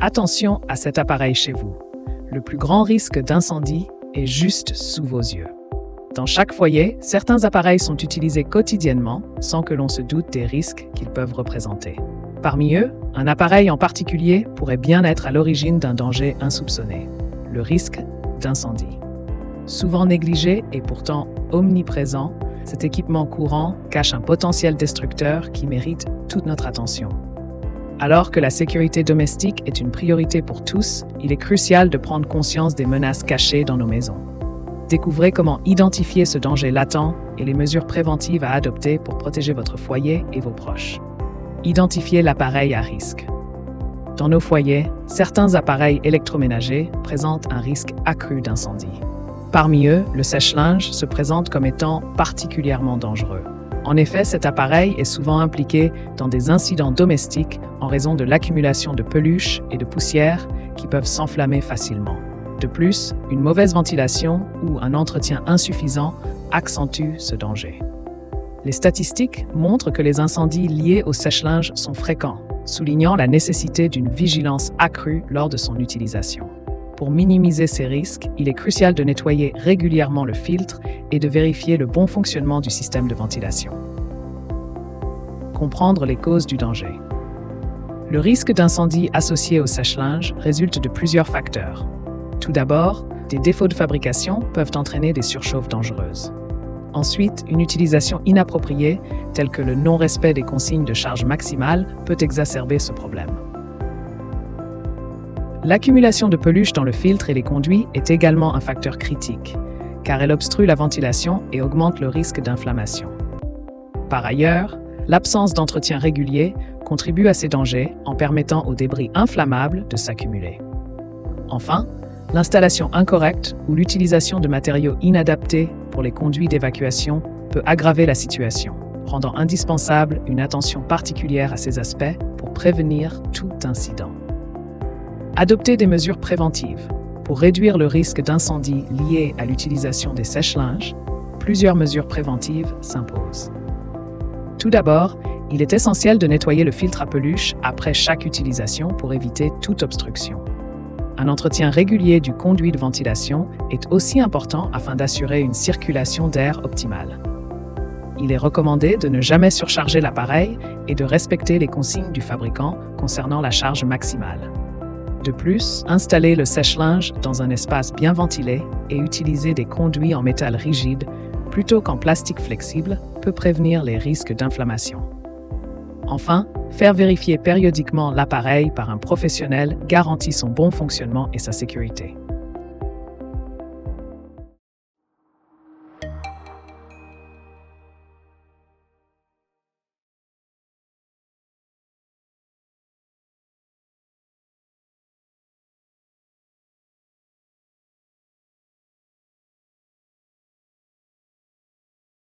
Attention à cet appareil chez vous. Le plus grand risque d'incendie est juste sous vos yeux. Dans chaque foyer, certains appareils sont utilisés quotidiennement sans que l'on se doute des risques qu'ils peuvent représenter. Parmi eux, un appareil en particulier pourrait bien être à l'origine d'un danger insoupçonné, le risque d'incendie. Souvent négligé et pourtant omniprésent, cet équipement courant cache un potentiel destructeur qui mérite toute notre attention. Alors que la sécurité domestique est une priorité pour tous, il est crucial de prendre conscience des menaces cachées dans nos maisons. Découvrez comment identifier ce danger latent et les mesures préventives à adopter pour protéger votre foyer et vos proches. Identifiez l'appareil à risque. Dans nos foyers, certains appareils électroménagers présentent un risque accru d'incendie. Parmi eux, le sèche-linge se présente comme étant particulièrement dangereux. En effet, cet appareil est souvent impliqué dans des incidents domestiques en raison de l'accumulation de peluches et de poussière qui peuvent s'enflammer facilement. De plus, une mauvaise ventilation ou un entretien insuffisant accentue ce danger. Les statistiques montrent que les incendies liés au sèche-linge sont fréquents, soulignant la nécessité d'une vigilance accrue lors de son utilisation. Pour minimiser ces risques, il est crucial de nettoyer régulièrement le filtre et de vérifier le bon fonctionnement du système de ventilation. Comprendre les causes du danger. Le risque d'incendie associé au sèche-linge résulte de plusieurs facteurs. Tout d'abord, des défauts de fabrication peuvent entraîner des surchauffes dangereuses. Ensuite, une utilisation inappropriée, telle que le non-respect des consignes de charge maximale, peut exacerber ce problème. L'accumulation de peluches dans le filtre et les conduits est également un facteur critique, car elle obstrue la ventilation et augmente le risque d'inflammation. Par ailleurs, l'absence d'entretien régulier contribue à ces dangers en permettant aux débris inflammables de s'accumuler. Enfin, l'installation incorrecte ou l'utilisation de matériaux inadaptés pour les conduits d'évacuation peut aggraver la situation, rendant indispensable une attention particulière à ces aspects pour prévenir tout incident. Adopter des mesures préventives. Pour réduire le risque d'incendie lié à l'utilisation des sèche-linges, plusieurs mesures préventives s'imposent. Tout d'abord, il est essentiel de nettoyer le filtre à peluche après chaque utilisation pour éviter toute obstruction. Un entretien régulier du conduit de ventilation est aussi important afin d'assurer une circulation d'air optimale. Il est recommandé de ne jamais surcharger l'appareil et de respecter les consignes du fabricant concernant la charge maximale. De plus, installer le sèche-linge dans un espace bien ventilé et utiliser des conduits en métal rigide plutôt qu'en plastique flexible peut prévenir les risques d'inflammation. Enfin, faire vérifier périodiquement l'appareil par un professionnel garantit son bon fonctionnement et sa sécurité.